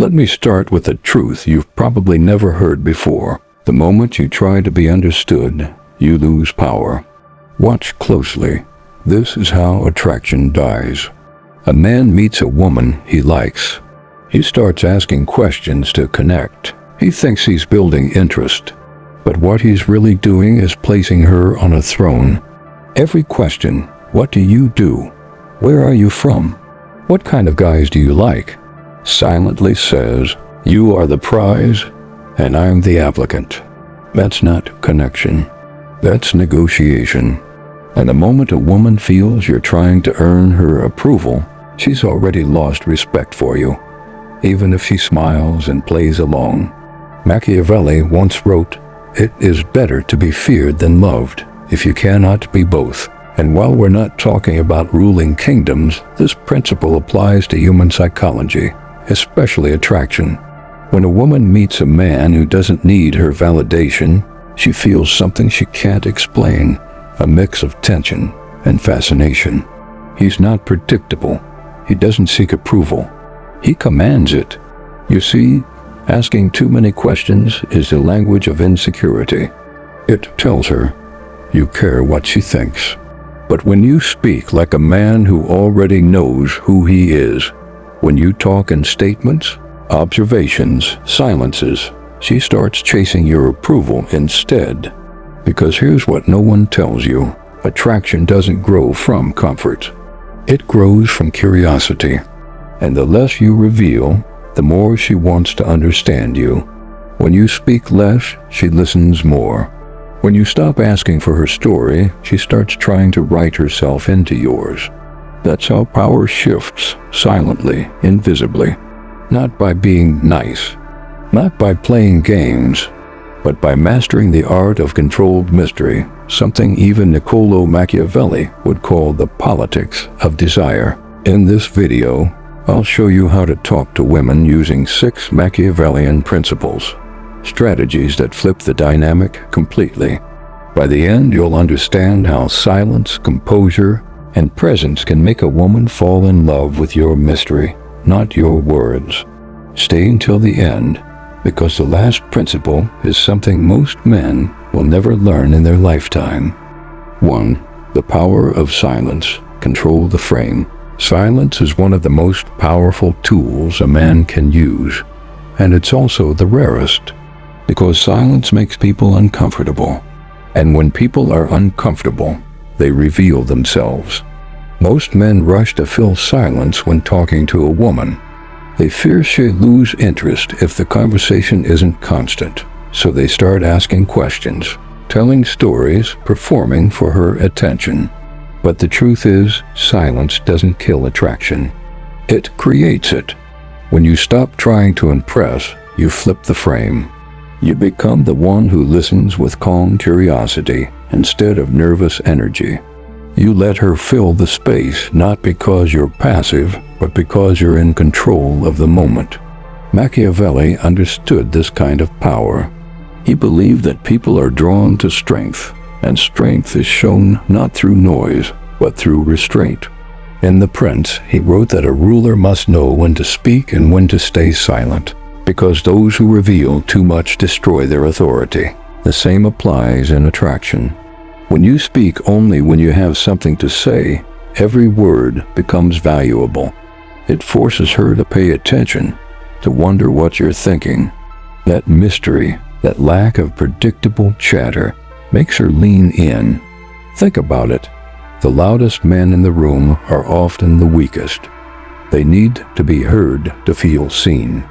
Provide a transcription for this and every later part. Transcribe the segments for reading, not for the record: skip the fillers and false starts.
Let me start with a truth you've probably never heard before. The moment you try to be understood, you lose power. Watch closely. This is how attraction dies. A man meets a woman he likes. He starts asking questions to connect. He thinks he's building interest. But what he's really doing is placing her on a throne. Every question, what do you do? Where are you from? What kind of guys do you like? Silently says, you are the prize and I'm the applicant. That's not connection. That's negotiation. And the moment a woman feels you're trying to earn her approval, she's already lost respect for you, even if she smiles and plays along. Machiavelli once wrote, "It is better to be feared than loved, if you cannot be both." And while we're not talking about ruling kingdoms, this principle applies to human psychology, especially attraction. When a woman meets a man who doesn't need her validation, she feels something she can't explain, a mix of tension and fascination. He's not predictable. He doesn't seek approval. He commands it. You see, asking too many questions is the language of insecurity. It tells her, you care what she thinks. But when you speak like a man who already knows who he is, when you talk in statements, observations, silences, she starts chasing your approval instead. Because here's what no one tells you. Attraction doesn't grow from comfort. It grows from curiosity. And the less you reveal, the more she wants to understand you. When you speak less, she listens more. When you stop asking for her story, she starts trying to write herself into yours. That's how power shifts, silently, invisibly. Not by being nice, not by playing games, but by mastering the art of controlled mystery, something even Niccolò Machiavelli would call the politics of desire. In this video, I'll show you how to talk to women using 6 Machiavellian principles, strategies that flip the dynamic completely. By the end, you'll understand how silence, composure, and presence can make a woman fall in love with your mystery, not your words. Stay until the end, because the last principle is something most men will never learn in their lifetime. 1. The power of silence. Control the frame. Silence is one of the most powerful tools a man can use, and it's also the rarest, because silence makes people uncomfortable. And when people are uncomfortable, they reveal themselves. Most men rush to fill silence when talking to a woman. They fear she'll lose interest if the conversation isn't constant, so they start asking questions, telling stories, performing for her attention. But the truth is, silence doesn't kill attraction. It creates it. When you stop trying to impress, you flip the frame. You become the one who listens with calm curiosity instead of nervous energy. You let her fill the space, not because you're passive, but because you're in control of the moment. Machiavelli understood this kind of power. He believed that people are drawn to strength, and strength is shown not through noise, but through restraint. In The Prince, he wrote that a ruler must know when to speak and when to stay silent, because those who reveal too much destroy their authority. The same applies in attraction. When you speak only when you have something to say, every word becomes valuable. It forces her to pay attention, to wonder what you're thinking. That mystery, that lack of predictable chatter, makes her lean in. Think about it. The loudest men in the room are often the weakest. They need to be heard to feel seen.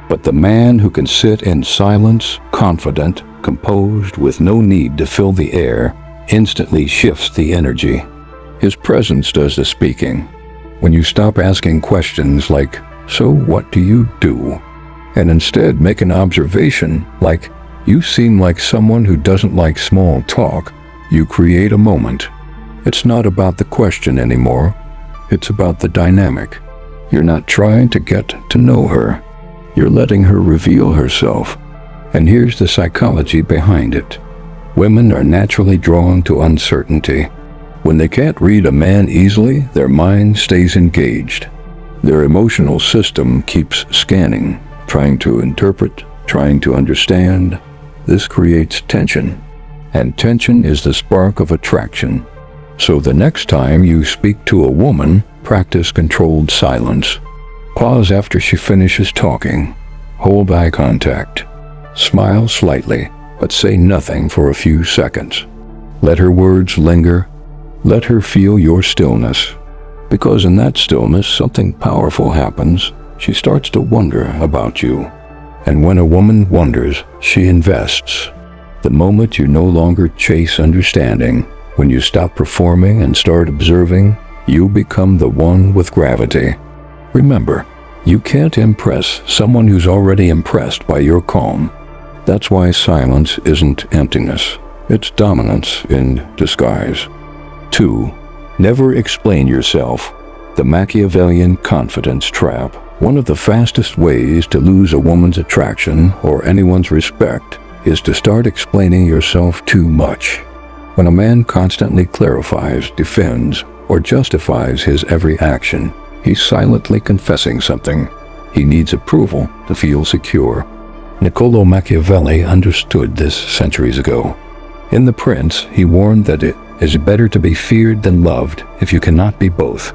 But the man who can sit in silence, confident, composed, with no need to fill the air, instantly shifts the energy. His presence does the speaking. When you stop asking questions like, "So what do you do?" and instead make an observation like, "You seem like someone who doesn't like small talk," you create a moment. It's not about the question anymore. It's about the dynamic. You're not trying to get to know her. You're letting her reveal herself. And here's the psychology behind it. Women are naturally drawn to uncertainty. When they can't read a man easily, their mind stays engaged. Their emotional system keeps scanning, trying to interpret, trying to understand. This creates tension, and tension is the spark of attraction. So the next time you speak to a woman, practice controlled silence. Pause after she finishes talking. Hold eye contact. Smile slightly, but say nothing for a few seconds. Let her words linger. Let her feel your stillness. Because in that stillness, something powerful happens. She starts to wonder about you. And when a woman wonders, she invests. The moment you no longer chase understanding, when you stop performing and start observing, you become the one with gravity. Remember, you can't impress someone who's already impressed by your calm. That's why silence isn't emptiness. It's dominance in disguise. 2. Never explain yourself. The Machiavellian confidence trap. One of the fastest ways to lose a woman's attraction or anyone's respect is to start explaining yourself too much. When a man constantly clarifies, defends, or justifies his every action, he's silently confessing something. He needs approval to feel secure. Niccolò Machiavelli understood this centuries ago. In The Prince, he warned that it is better to be feared than loved if you cannot be both.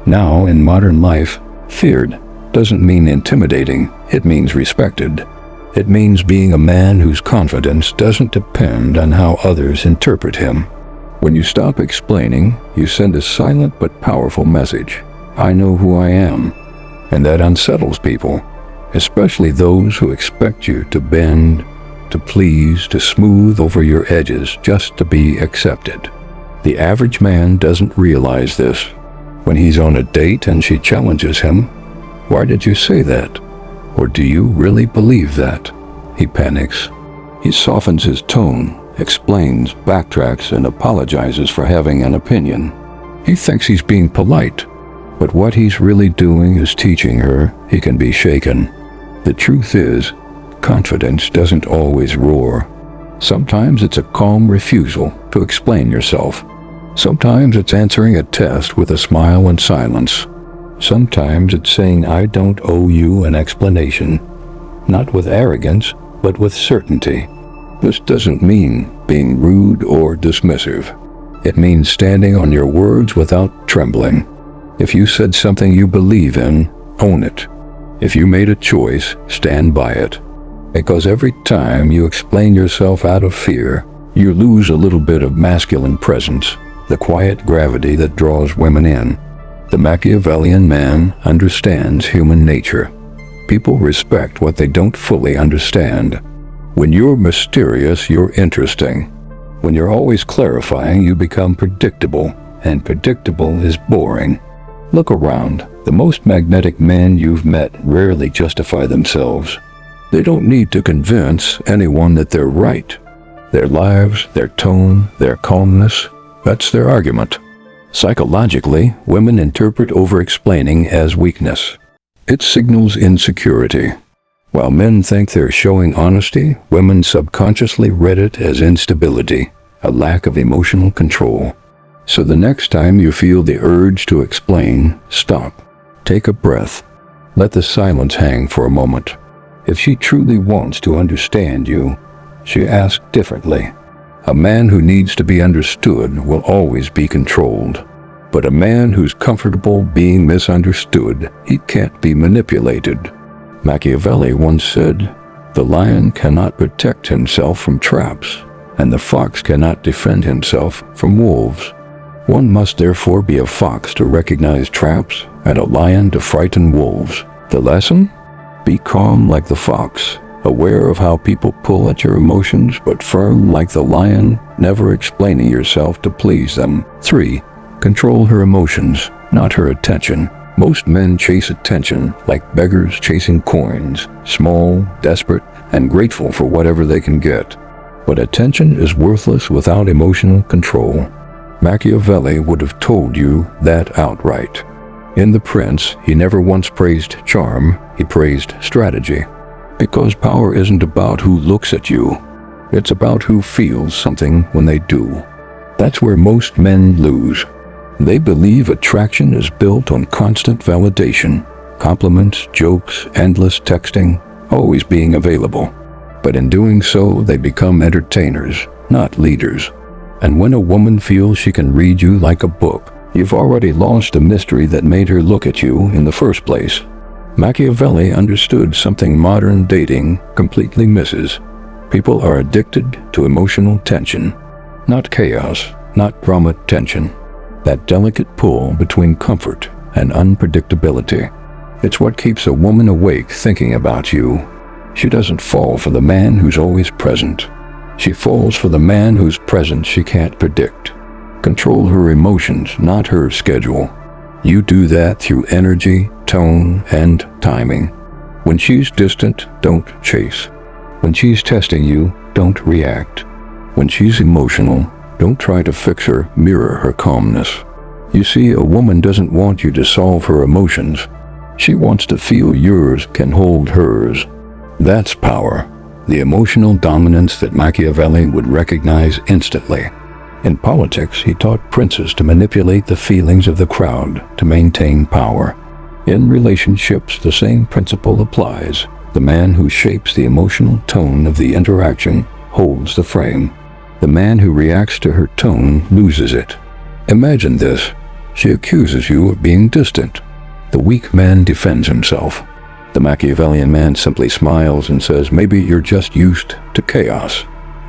Now, in modern life, feared doesn't mean intimidating, it means respected. It means being a man whose confidence doesn't depend on how others interpret him. When you stop explaining, you send a silent but powerful message. I know who I am. And that unsettles people, especially those who expect you to bend, to please, to smooth over your edges just to be accepted. The average man doesn't realize this. When he's on a date and she challenges him, "Why did you say that?" Or "Do you really believe that?" He panics. He softens his tone, explains, backtracks, and apologizes for having an opinion. He thinks he's being polite, but what he's really doing is teaching her he can be shaken. The truth is, confidence doesn't always roar. Sometimes it's a calm refusal to explain yourself. Sometimes it's answering a test with a smile and silence. Sometimes it's saying, "I don't owe you an explanation," not with arrogance, but with certainty. This doesn't mean being rude or dismissive. It means standing on your words without trembling. If you said something you believe in, own it. If you made a choice, stand by it. Because every time you explain yourself out of fear, you lose a little bit of masculine presence, the quiet gravity that draws women in. The Machiavellian man understands human nature. People respect what they don't fully understand. When you're mysterious, you're interesting. When you're always clarifying, you become predictable, and predictable is boring. Look around. The most magnetic men you've met rarely justify themselves. They don't need to convince anyone that they're right. Their lives, their tone, their calmness, that's their argument. Psychologically, women interpret over-explaining as weakness. It signals insecurity. While men think they're showing honesty, women subconsciously read it as instability, a lack of emotional control. So the next time you feel the urge to explain, stop. Take a breath. Let the silence hang for a moment. If she truly wants to understand you, she asks differently. A man who needs to be understood will always be controlled. But a man who's comfortable being misunderstood, he can't be manipulated. Machiavelli once said, "The lion cannot protect himself from traps, and the fox cannot defend himself from wolves." One must therefore be a fox to recognize traps and a lion to frighten wolves. The lesson? Be calm like the fox, aware of how people pull at your emotions, but firm like the lion, never explaining yourself to please them. 3. Control her emotions, not her attention. Most men chase attention like beggars chasing coins, small, desperate, and grateful for whatever they can get. But attention is worthless without emotional control. Machiavelli would have told you that outright. In The Prince, he never once praised charm, he praised strategy. Because power isn't about who looks at you, it's about who feels something when they do. That's where most men lose. They believe attraction is built on constant validation, compliments, jokes, endless texting. always being available. But in doing so, they become entertainers, not leaders. And when a woman feels she can read you like a book, you've already lost the mystery that made her look at you in the first place. Machiavelli understood something modern dating completely misses. People are addicted to emotional tension. Not chaos, not drama tension. That delicate pull between comfort and unpredictability. It's what keeps a woman awake thinking about you. She doesn't fall for the man who's always present. She falls for the man whose presence she can't predict. Control her emotions, not her schedule. You do that through energy, tone, and timing. When she's distant, don't chase. When she's testing you, don't react. When she's emotional, don't try to fix her, mirror her calmness. You see, a woman doesn't want you to solve her emotions. She wants to feel yours can hold hers. That's power. The emotional dominance that Machiavelli would recognize instantly. In politics, he taught princes to manipulate the feelings of the crowd to maintain power. In relationships, the same principle applies. The man who shapes the emotional tone of the interaction holds the frame. The man who reacts to her tone loses it. Imagine this. She accuses you of being distant. The weak man defends himself. The Machiavellian man simply smiles and says, maybe you're just used to chaos,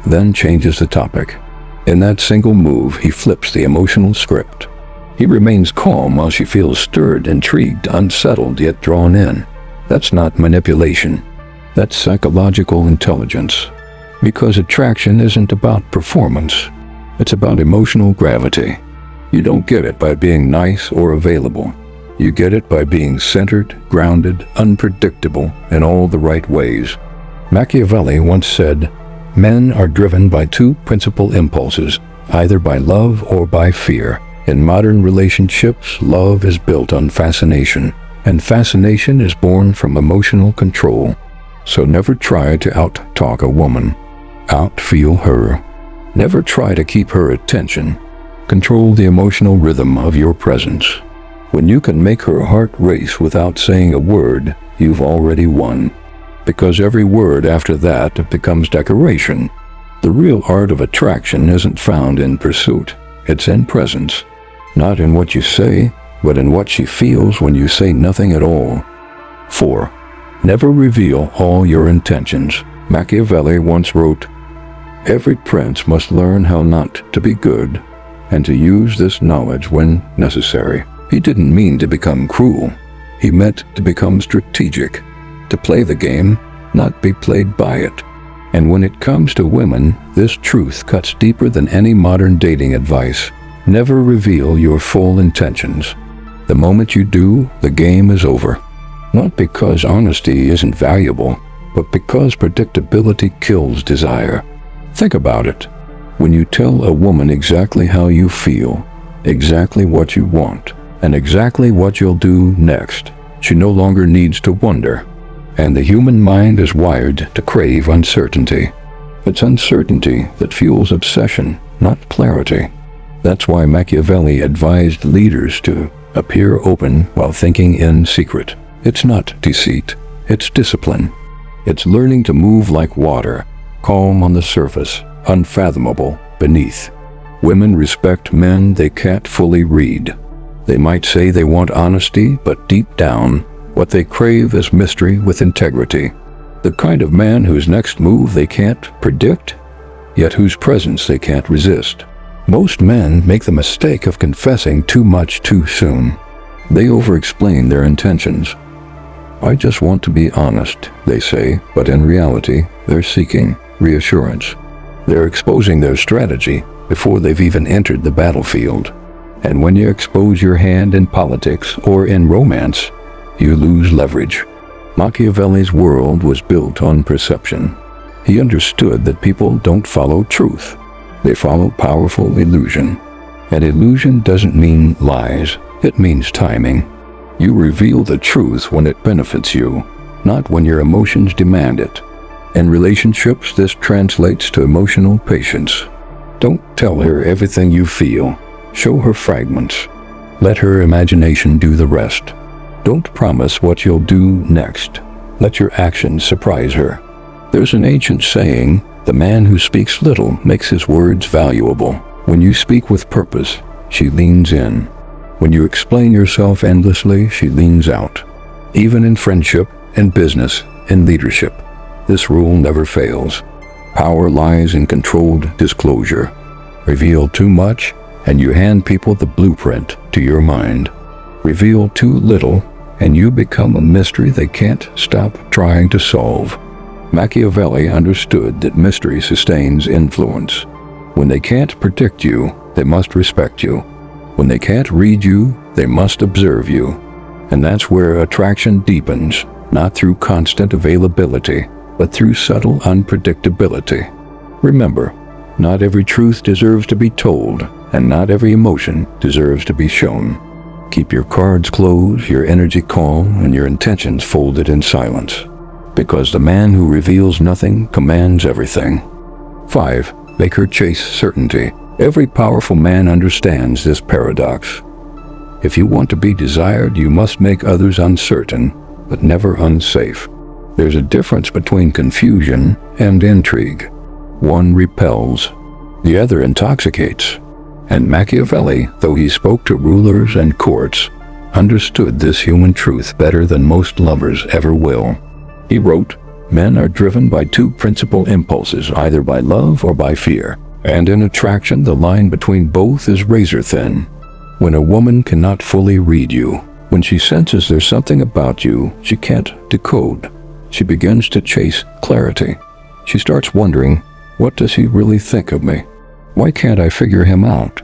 then changes the topic. In that single move, he flips the emotional script. He remains calm while she feels stirred, intrigued, unsettled, yet drawn in. That's not manipulation. That's psychological intelligence. Because attraction isn't about performance. It's about emotional gravity. You don't get it by being nice or available. You get it by being centered, grounded, unpredictable in all the right ways. Machiavelli once said, men are driven by two principal impulses, either by love or by fear. In modern relationships, love is built on fascination, and fascination is born from emotional control. So never try to out-talk a woman. Out-feel her. Never try to keep her attention. Control the emotional rhythm of your presence. When you can make her heart race without saying a word, you've already won. Because every word after that becomes decoration. The real art of attraction isn't found in pursuit. It's in presence. Not in what you say, but in what she feels when you say nothing at all. 4. Never reveal all your intentions. Machiavelli once wrote, every prince must learn how not to be good, and to use this knowledge when necessary. He didn't mean to become cruel. He meant to become strategic, to play the game, not be played by it. And when it comes to women, this truth cuts deeper than any modern dating advice. Never reveal your full intentions. The moment you do, the game is over. Not because honesty isn't valuable, but because predictability kills desire. Think about it. When you tell a woman exactly how you feel, exactly what you want, and exactly what you'll do next, she no longer needs to wonder. And the human mind is wired to crave uncertainty. It's uncertainty that fuels obsession, not clarity. That's why Machiavelli advised leaders to appear open while thinking in secret. It's not deceit, it's discipline. It's learning to move like water, calm on the surface, unfathomable beneath. Women respect men they can't fully read. They might say they want honesty, but deep down, what they crave is mystery with integrity. The kind of man whose next move they can't predict, yet whose presence they can't resist. Most men make the mistake of confessing too much too soon. They over-explain their intentions. I just want to be honest, they say, but in reality, they're seeking reassurance. They're exposing their strategy before they've even entered the battlefield. And when you expose your hand in politics or in romance, you lose leverage. Machiavelli's world was built on perception. He understood that people don't follow truth. They follow powerful illusion. And illusion doesn't mean lies. It means timing. You reveal the truth when it benefits you, not when your emotions demand it. In relationships, this translates to emotional patience. Don't tell her everything you feel. Show her fragments. Let her imagination do the rest. Don't promise what you'll do next. Let your actions surprise her. There's an ancient saying, "The man who speaks little makes his words valuable." When you speak with purpose, she leans in. When you explain yourself endlessly, she leans out. Even in friendship, in business, in leadership, this rule never fails. Power lies in controlled disclosure. Reveal too much, and you hand people the blueprint to your mind. Reveal too little, and you become a mystery they can't stop trying to solve. Machiavelli understood that mystery sustains influence. When they can't predict you, they must respect you. When they can't read you, they must observe you. And that's where attraction deepens, not through constant availability, but through subtle unpredictability. Remember, not every truth deserves to be told, and not every emotion deserves to be shown. Keep your cards closed, your energy calm, and your intentions folded in silence. Because the man who reveals nothing commands everything. 5. Make her chase certainty. Every powerful man understands this paradox. If you want to be desired, you must make others uncertain, but never unsafe. There's a difference between confusion and intrigue. One repels, the other intoxicates. And Machiavelli, though he spoke to rulers and courts, understood this human truth better than most lovers ever will. He wrote, "Men are driven by two principal impulses, either by love or by fear. And in attraction, the line between both is razor thin. When a woman cannot fully read you, when she senses there's something about you she can't decode, she begins to chase clarity. She starts wondering, what does he really think of me? Why can't I figure him out?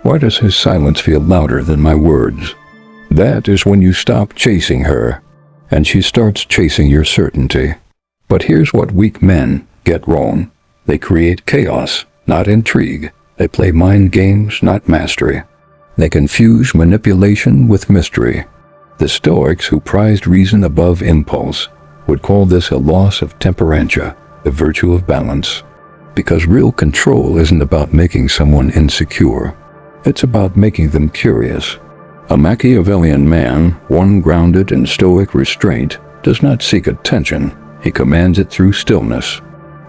Why does his silence feel louder than my words?" That is when you stop chasing her, and she starts chasing your certainty. But here's what weak men get wrong. They create chaos, not intrigue. They play mind games, not mastery. They confuse manipulation with mystery. The Stoics, who prized reason above impulse, would call this a loss of temperantia, the virtue of balance. Because real control isn't about making someone insecure. It's about making them curious. A Machiavellian man, one grounded in stoic restraint, does not seek attention. He commands it through stillness.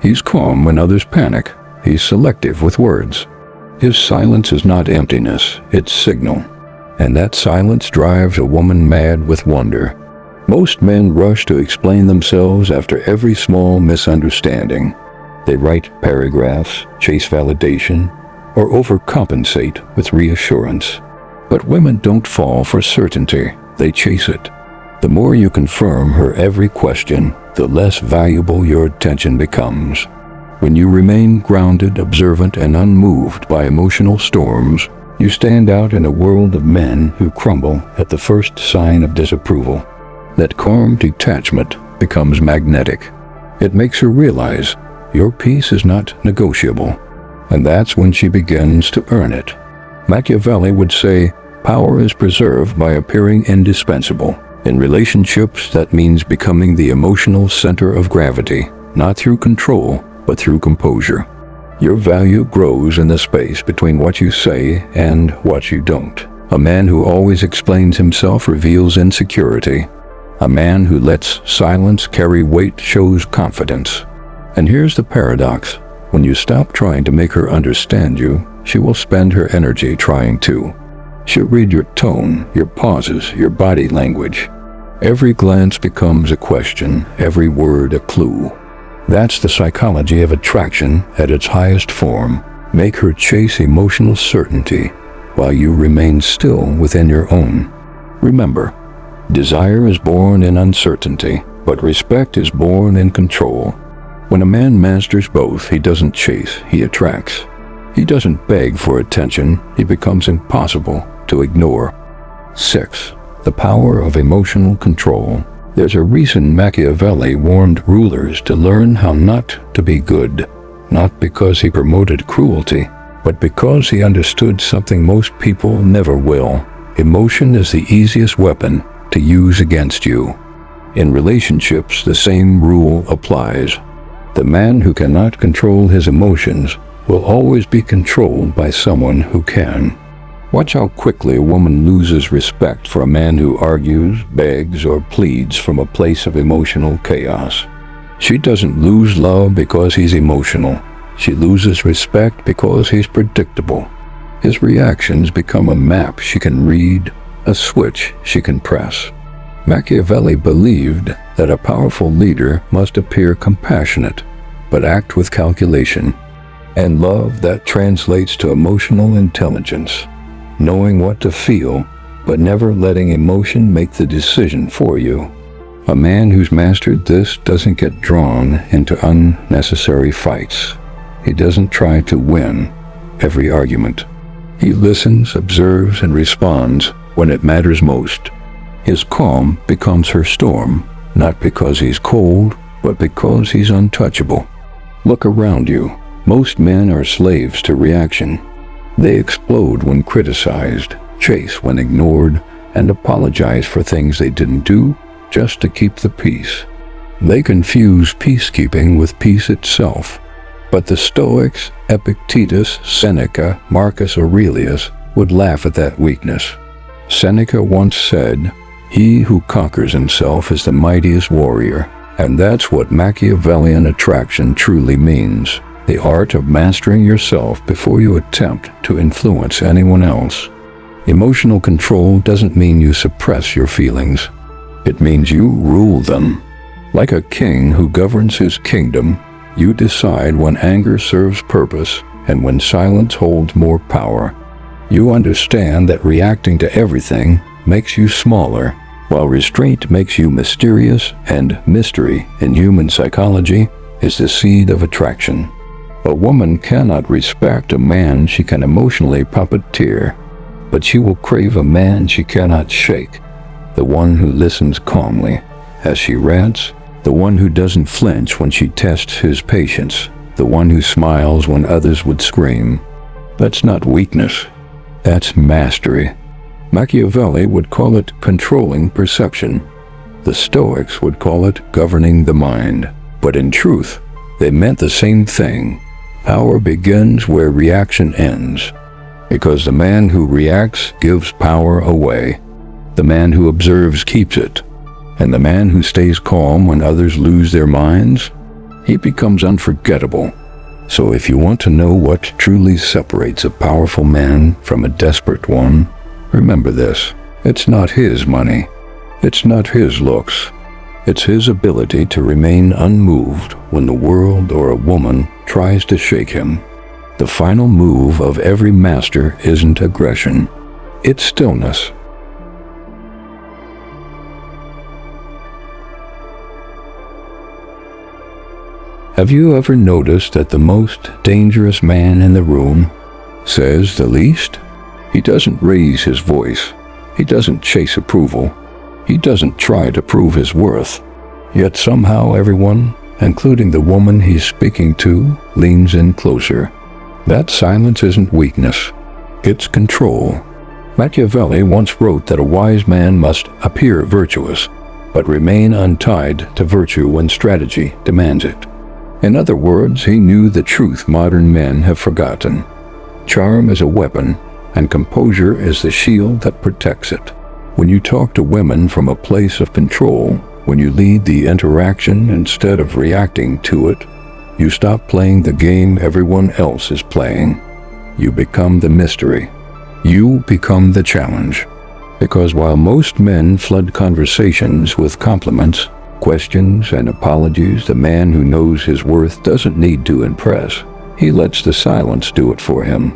He's calm when others panic. He's selective with words. His silence is not emptiness, it's signal. And that silence drives a woman mad with wonder. Most men rush to explain themselves after every small misunderstanding. They write paragraphs, chase validation, or overcompensate with reassurance. But women don't fall for certainty, they chase it. The more you confirm her every question, the less valuable your attention becomes. When you remain grounded, observant, and unmoved by emotional storms, you stand out in a world of men who crumble at the first sign of disapproval. That calm detachment becomes magnetic. It makes her realize your peace is not negotiable, and that's when she begins to earn it. Machiavelli would say, power is preserved by appearing indispensable. In relationships, that means becoming the emotional center of gravity, not through control, but through composure. Your value grows in the space between what you say and what you don't. A man who always explains himself reveals insecurity. A man who lets silence carry weight shows confidence. And here's the paradox. When you stop trying to make her understand you, she will spend her energy trying to. She'll read your tone, your pauses, your body language. Every glance becomes a question, every word a clue. That's the psychology of attraction at its highest form. Make her chase emotional certainty while you remain still within your own. Remember, desire is born in uncertainty, but respect is born in control. When a man masters both, he doesn't chase, he attracts. He doesn't beg for attention, he becomes impossible to ignore. 6. The power of emotional control. There's a reason Machiavelli warned rulers to learn how not to be good, not because he promoted cruelty, but because he understood something most people never will. Emotion is the easiest weapon to use against you. In relationships, the same rule applies. The man who cannot control his emotions will always be controlled by someone who can. Watch how quickly a woman loses respect for a man who argues, begs, or pleads from a place of emotional chaos. She doesn't lose love because he's emotional. She loses respect because he's predictable. His reactions become a map she can read, a switch she can press. Machiavelli believed that a powerful leader must appear compassionate, but act with calculation, and love that translates to emotional intelligence, knowing what to feel, but never letting emotion make the decision for you. A man who's mastered this doesn't get drawn into unnecessary fights. He doesn't try to win every argument. He listens, observes, and responds when it matters most. His calm becomes her storm, not because he's cold, but because he's untouchable. Look around you. Most men are slaves to reaction. They explode when criticized, chase when ignored, and apologize for things they didn't do just to keep the peace. They confuse peacekeeping with peace itself. But the Stoics, Epictetus, Seneca, Marcus Aurelius, would laugh at that weakness. Seneca once said, "He who conquers himself is the mightiest warrior." And that's what Machiavellian attraction truly means. The art of mastering yourself before you attempt to influence anyone else. Emotional control doesn't mean you suppress your feelings. It means you rule them. Like a king who governs his kingdom, you decide when anger serves purpose and when silence holds more power. You understand that reacting to everything makes you smaller, while restraint makes you mysterious, and mystery in human psychology is the seed of attraction. A woman cannot respect a man she can emotionally puppeteer, but she will crave a man she cannot shake, the one who listens calmly as she rants, the one who doesn't flinch when she tests his patience, the one who smiles when others would scream. That's not weakness, that's mastery. Machiavelli would call it controlling perception. The Stoics would call it governing the mind. But in truth, they meant the same thing. Power begins where reaction ends, because the man who reacts gives power away. The man who observes keeps it, and the man who stays calm when others lose their minds, he becomes unforgettable. So if you want to know what truly separates a powerful man from a desperate one, remember this: it's not his money, it's not his looks, it's his ability to remain unmoved when the world or a woman tries to shake him. The final move of every master isn't aggression, it's stillness. Have you ever noticed that the most dangerous man in the room says the least? He doesn't raise his voice. He doesn't chase approval. He doesn't try to prove his worth. Yet somehow everyone, including the woman he's speaking to, leans in closer. That silence isn't weakness. It's control. Machiavelli once wrote that a wise man must appear virtuous, but remain untied to virtue when strategy demands it. In other words, he knew the truth modern men have forgotten. Charm is a weapon, and composure is the shield that protects it. When you talk to women from a place of control, when you lead the interaction instead of reacting to it, you stop playing the game everyone else is playing. You become the mystery. You become the challenge. Because while most men flood conversations with compliments, questions, and apologies, the man who knows his worth doesn't need to impress. He lets the silence do it for him.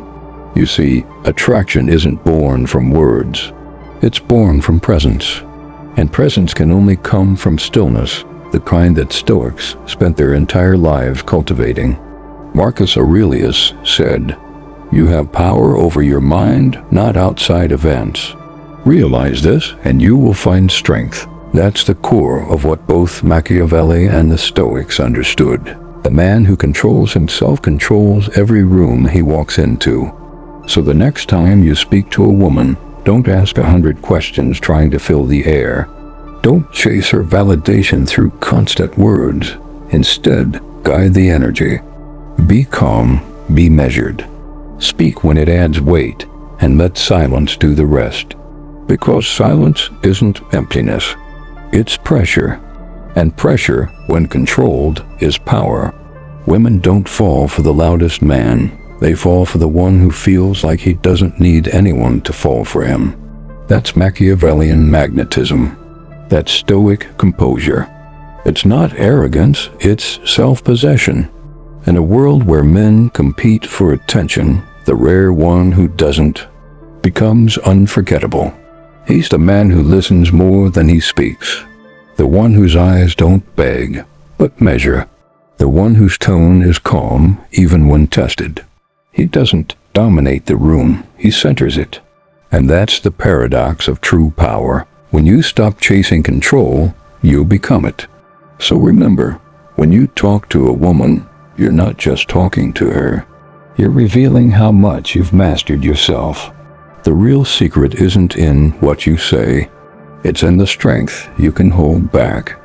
You see, attraction isn't born from words. It's born from presence. And presence can only come from stillness, the kind that Stoics spent their entire lives cultivating. Marcus Aurelius said, "You have power over your mind, not outside events. Realize this, and you will find strength." That's the core of what both Machiavelli and the Stoics understood. The man who controls himself controls every room he walks into. So the next time you speak to a woman, don't ask 100 questions trying to fill the air. Don't chase her validation through constant words. Instead, guide the energy. Be calm, be measured. Speak when it adds weight, and let silence do the rest. Because silence isn't emptiness, it's pressure. And pressure, when controlled, is power. Women don't fall for the loudest man. They fall for the one who feels like he doesn't need anyone to fall for him. That's Machiavellian magnetism. That's Stoic composure. It's not arrogance, it's self-possession. In a world where men compete for attention, the rare one who doesn't becomes unforgettable. He's the man who listens more than he speaks. The one whose eyes don't beg, but measure. The one whose tone is calm, even when tested. He doesn't dominate the room, he centers it. And that's the paradox of true power. When you stop chasing control, you become it. So remember, when you talk to a woman, you're not just talking to her. You're revealing how much you've mastered yourself. The real secret isn't in what you say. It's in the strength you can hold back.